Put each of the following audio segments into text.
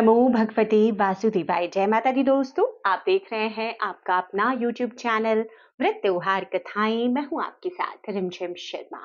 नमो भगवते वासुदेवाय। जय माता दी दोस्तों, आप देख रहे हैं आपका अपना यूट्यूब चैनल व्रत त्योहार कथाएं। मैं हूं आपके साथ रिमझिम शर्मा।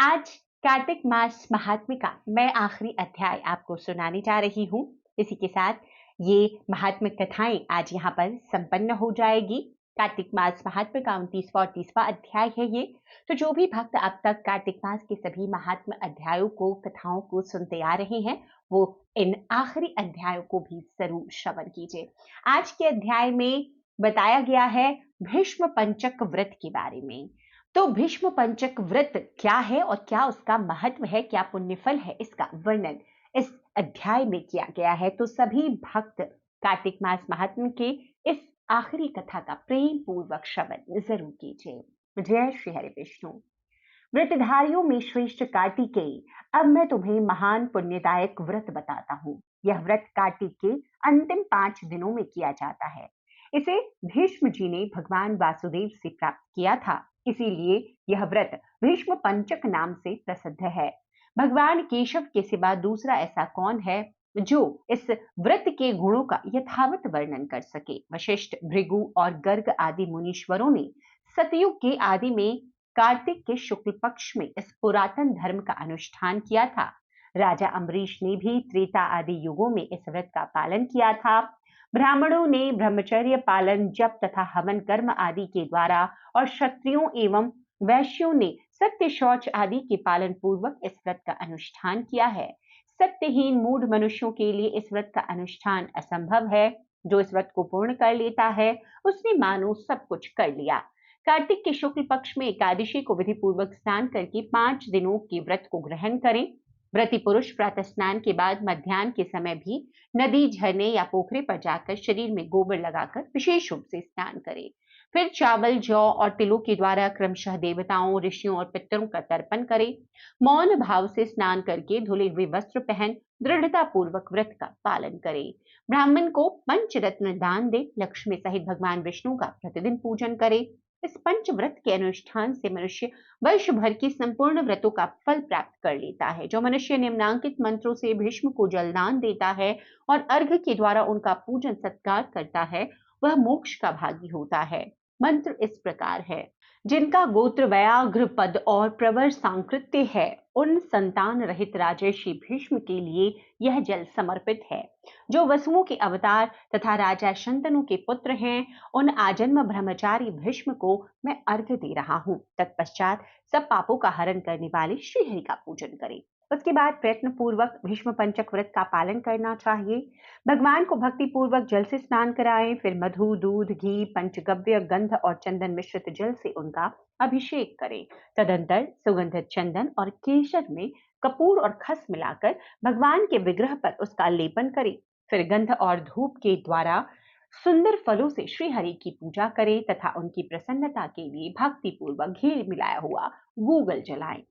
आज कार्तिक मास महात्म्य का मैं आखिरी अध्याय आपको सुनाने जा रही हूं। इसी के साथ ये महात्म्य कथाएं आज यहाँ पर संपन्न हो जाएगी। कार्तिक मास महात्म्य का 29वां और 30वां अध्याय है ये। तो जो भी भक्त अब तक कार्तिक मास के सभी महात्म्य अध्यायों को, कथाओं को सुनते आ रहे हैं, वो इन आखिरी अध्यायों को भी जरूर श्रवण कीजिए। आज के अध्याय में बताया गया है भीष्म पंचक व्रत के बारे में। तो भीष्म पंचक व्रत क्या है और क्या उसका महत्व है, क्या पुण्यफल है, इसका वर्णन इस अध्याय में किया गया है। तो सभी भक्त कार्तिक मास महात्म्य के इस आखिरी कथा का प्रेम पूर्वक श्रवण जरूर कीजिए। जय श्री हरि विष्णु। व्रतधारियों में श्रेष्ठ कार्तिकेय, अब मैं तुम्हें महान पुण्यदायक व्रत बताता हूँ। यह व्रत कार्तिक के अंतिम 5 दिनों में किया जाता है। इसे भीष्म जी ने भगवान वासुदेव से प्राप्त किया था, इसीलिए यह व्रत भीष्म पंचक नाम से प्रसिद्ध है। भगवान केशव के सिवा दूसरा ऐसा कौन है जो इस व्रत के गुणों का यथावत वर्णन कर सके। वशिष्ठ, भृगु और गर्ग आदि मुनीश्वरों ने सतयुग के आदि में कार्तिक के शुक्ल पक्ष में इस पुरातन धर्म का अनुष्ठान किया था। राजा अम्बरीश ने भी त्रेता आदि युगों में इस व्रत का पालन किया था। ब्राह्मणों ने ब्रह्मचर्य पालन, जप तथा हवन कर्म आदि के द्वारा और क्षत्रियों एवं वैश्यों ने सत्य शौच आदि के पालन पूर्वक इस व्रत का अनुष्ठान किया है। सत्यहीन मूढ़ मनुष्यों के लिए इस व्रत का अनुष्ठान असंभव है। जो इस व्रत को पूर्ण कर लेता है उसने मानो सब कुछ कर लिया। कार्तिक के शुक्ल पक्ष में एकादशी को विधि पूर्वक स्नान करके 5 दिनों के व्रत को ग्रहण करें। व्रती पुरुष प्रातः स्नान के बाद मध्याह्न के समय भी नदी, झरने या पोखरे पर जाकर शरीर में गोबर लगाकर विशेष रूप से स्नान करें। फिर चावल, जौ और तिलों के द्वारा क्रमशः देवताओं, ऋषियों और पितरों का तर्पण करें। मौन भाव से स्नान करके धुले हुए वस्त्र पहन दृढ़ता पूर्वक व्रत का पालन करें। ब्राह्मण को पंचरत्न दान दे, लक्ष्मी सहित भगवान विष्णु का प्रतिदिन पूजन करे। इस पंचव्रत के अनुष्ठान से मनुष्य वर्ष भर की संपूर्ण व्रतों का फल प्राप्त कर लेता है। जो मनुष्य निम्नांकित मंत्रों से भीष्म को जलदान देता है और अर्घ के द्वारा उनका पूजन सत्कार करता है, वह मोक्ष का भागी होता है। मंत्र इस प्रकार है। जिनका गोत्र व्याघ्र पद और प्रवर सांकृत्य है, उन संतान रहित राजर्षि भीष्म के लिए यह जल समर्पित है। जो वसुओं के अवतार तथा राजा शंतनु के पुत्र हैं, उन आजन्म ब्रह्मचारी भीष्म को मैं अर्घ्य दे रहा हूं। तत्पश्चात सब पापों का हरण करने वाले श्रीहरि का पूजन करें। उसके बाद प्रयत्न पूर्वक भीष्म पंचक व्रत का पालन करना चाहिए। भगवान को भक्ति पूर्वक जल से स्नान कराएं। फिर मधु, दूध, घी, पंचगव्य, गंध और चंदन मिश्रित जल से उनका अभिषेक करें। तदंतर सुगंधित चंदन और केसर में कपूर और खस मिलाकर भगवान के विग्रह पर उसका लेपन करें। फिर गंध और धूप के द्वारा सुंदर फलों से श्री हरि की पूजा करें तथा उनकी प्रसन्नता के लिए भक्ति पूर्वक घी मिलाया हुआ गूगल जलाएं।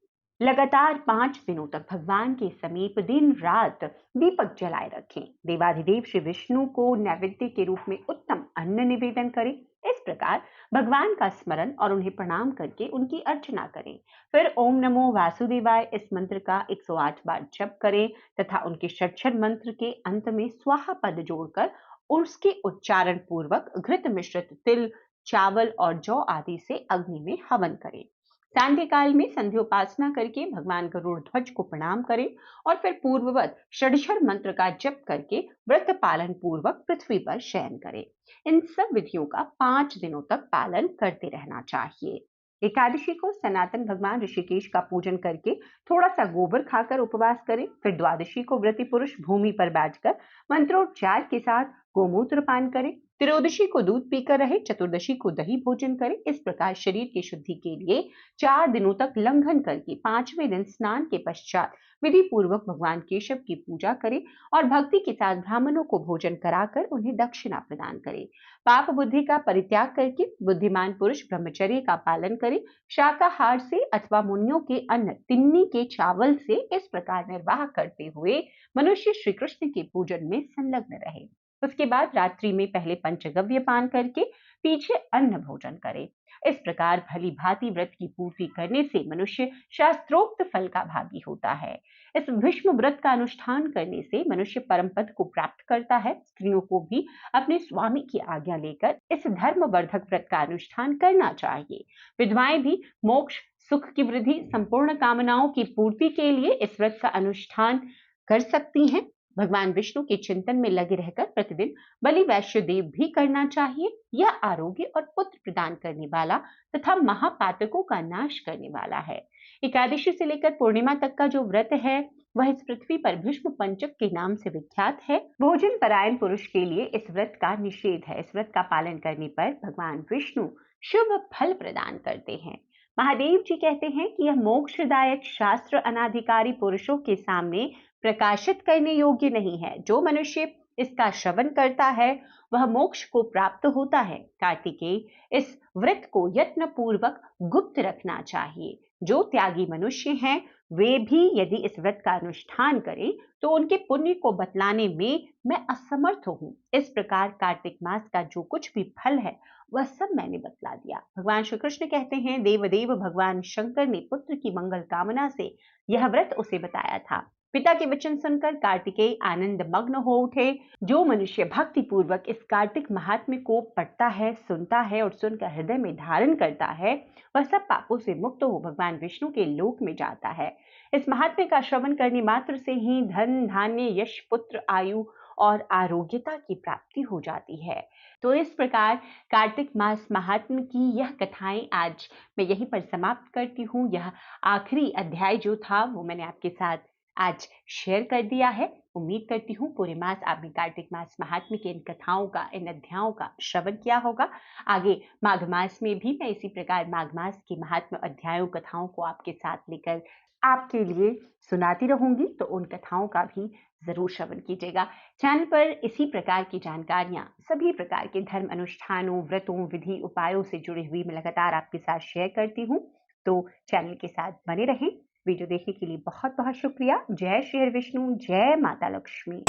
लगातार 5 दिनों तक भगवान के समीप दिन रात दीपक जलाए रखें। देवाधिदेव श्री विष्णु को नैवेद्य के रूप में उत्तम अन्न निवेदन करें। इस प्रकार भगवान का स्मरण और उन्हें प्रणाम करके उनकी अर्चना करें। फिर ओम नमो वासुदेवाय इस मंत्र का 108 बार जप करें तथा उनके षट्छर मंत्र के अंत में स्वाहा पद जोड़कर उसके उच्चारण पूर्वक घृत मिश्रित तिल, चावल और जौ आदि से अग्नि में हवन करें। सांध्य काल में संध्योपासना करके भगवान गरुड़ ध्वज को प्रणाम करें और फिर पूर्ववत षड्क्षर मंत्र का जप करके व्रत पालन पूर्वक पृथ्वी पर शयन करें। इन सब विधियों का 5 दिनों तक पालन करते रहना चाहिए। एकादशी को सनातन भगवान ऋषिकेश का पूजन करके थोड़ा सा गोबर खाकर उपवास करें। फिर द्वादशी को व्रती पुरुष भूमि पर बैठकर मंत्रोच्चार के साथ गोमूत्र पान करें। त्रयोदशी को दूध पीकर रहे। चतुर्दशी को दही भोजन करें। इस प्रकार शरीर की शुद्धि के लिए 4 दिनों तक लंघन करके 5वें दिन स्नान के पश्चात विधि पूर्वक भगवान केशव की पूजा करें और भक्ति के साथ ब्राह्मणों को भोजन कराकर उन्हें दक्षिणा प्रदान करें। पाप बुद्धि का परित्याग करके बुद्धिमान पुरुष ब्रह्मचर्य का पालन करे। शाकाहार से अथवा मुनियों के अन्न तिन्नी के चावल से इस प्रकार निर्वाह करते हुए मनुष्य श्री कृष्ण के पूजन में संलग्न रहे। उसके बाद रात्रि में पहले पंचगव्य पान करके पीछे अन्न भोजन करे। इस प्रकार भली भांति व्रत की पूर्ति करने से मनुष्य शास्त्रोक्त फल का भागी होता है। इस भीष्म व्रत का अनुष्ठान करने से मनुष्य परम पद को प्राप्त करता है। स्त्रियों को भी अपने स्वामी की आज्ञा लेकर इस धर्मवर्धक व्रत का अनुष्ठान करना चाहिए। विधवाएं भी मोक्ष, सुख की वृद्धि, संपूर्ण कामनाओं की पूर्ति के लिए इस व्रत का अनुष्ठान कर सकती हैं। भगवान विष्णु के चिंतन में लगे रहकर प्रतिदिन बलि वैश्य देव भी करना चाहिए। यह आरोग्य और पुत्र प्रदान करने वाला तथा महापातकों का नाश करने वाला है। एकादशी से लेकर पूर्णिमा तक का जो व्रत है वह इस पृथ्वी पर भीष्म पंचक के नाम से विख्यात है। भोजन परायण पुरुष के लिए इस व्रत का निषेध है। इस व्रत का पालन करने पर भगवान विष्णु शुभ फल प्रदान करते हैं। महादेव जी कहते हैं कि यह मोक्षदायक शास्त्र अनाधिकारी पुरुषों के सामने प्रकाशित करने योग्य नहीं है। जो मनुष्य इसका श्रवण करता है वह मोक्ष को प्राप्त होता है। कार्तिकेय इस व्रत को यत्न पूर्वक गुप्त रखना चाहिए। जो त्यागी मनुष्य हैं वे भी यदि इस व्रत का अनुष्ठान करें तो उनके पुण्य को बतलाने में मैं असमर्थ हूँ। इस प्रकार कार्तिक मास का जो कुछ भी फल है वह सब मैंने बतला दिया। भगवान श्री कृष्ण कहते हैं, देवदेव भगवान शंकर ने पुत्र की मंगल कामना से यह व्रत उसे बताया था। पिता के वचन सुनकर कार्तिकेय आनंद मग्न हो उठे। जो मनुष्य भक्ति पूर्वक इस कार्तिक महात्म्य को पढ़ता है, सुनता है और सुनकर हृदय में धारण करता है वह सब पापों से मुक्त हो भगवान विष्णु के लोक में जाता है। इस महात्म्य का श्रवण करने मात्र से ही धन, धान्य, यश, पुत्र, आयु और आरोग्यता की प्राप्ति हो जाती है। तो इस प्रकार कार्तिक मास महात्म्य की यह कथाएं आज मैं यहीं पर समाप्त करती हूँ। यह आखिरी अध्याय जो था वो मैंने आपके साथ आज शेयर कर दिया है। उम्मीद करती हूँ पूरे मास आपने कार्तिक मास महात्म्य के इन कथाओं का, इन अध्यायों का श्रवण किया होगा। आगे माघ मास में भी मैं इसी प्रकार माघ मास की महात्म्य अध्यायों, कथाओं को आपके साथ लेकर आपके लिए सुनाती रहूंगी, तो उन कथाओं का भी जरूर श्रवण कीजिएगा। चैनल पर इसी प्रकार की जानकारियां, सभी प्रकार के धर्म अनुष्ठानों, व्रतों, विधि, उपायों से जुड़ी हुई मैं लगातार आपके साथ शेयर करती हूँ। तो चैनल के साथ बने रहें। वीडियो देखने के लिए बहुत बहुत शुक्रिया। जय श्री हरि विष्णु, जय माता लक्ष्मी।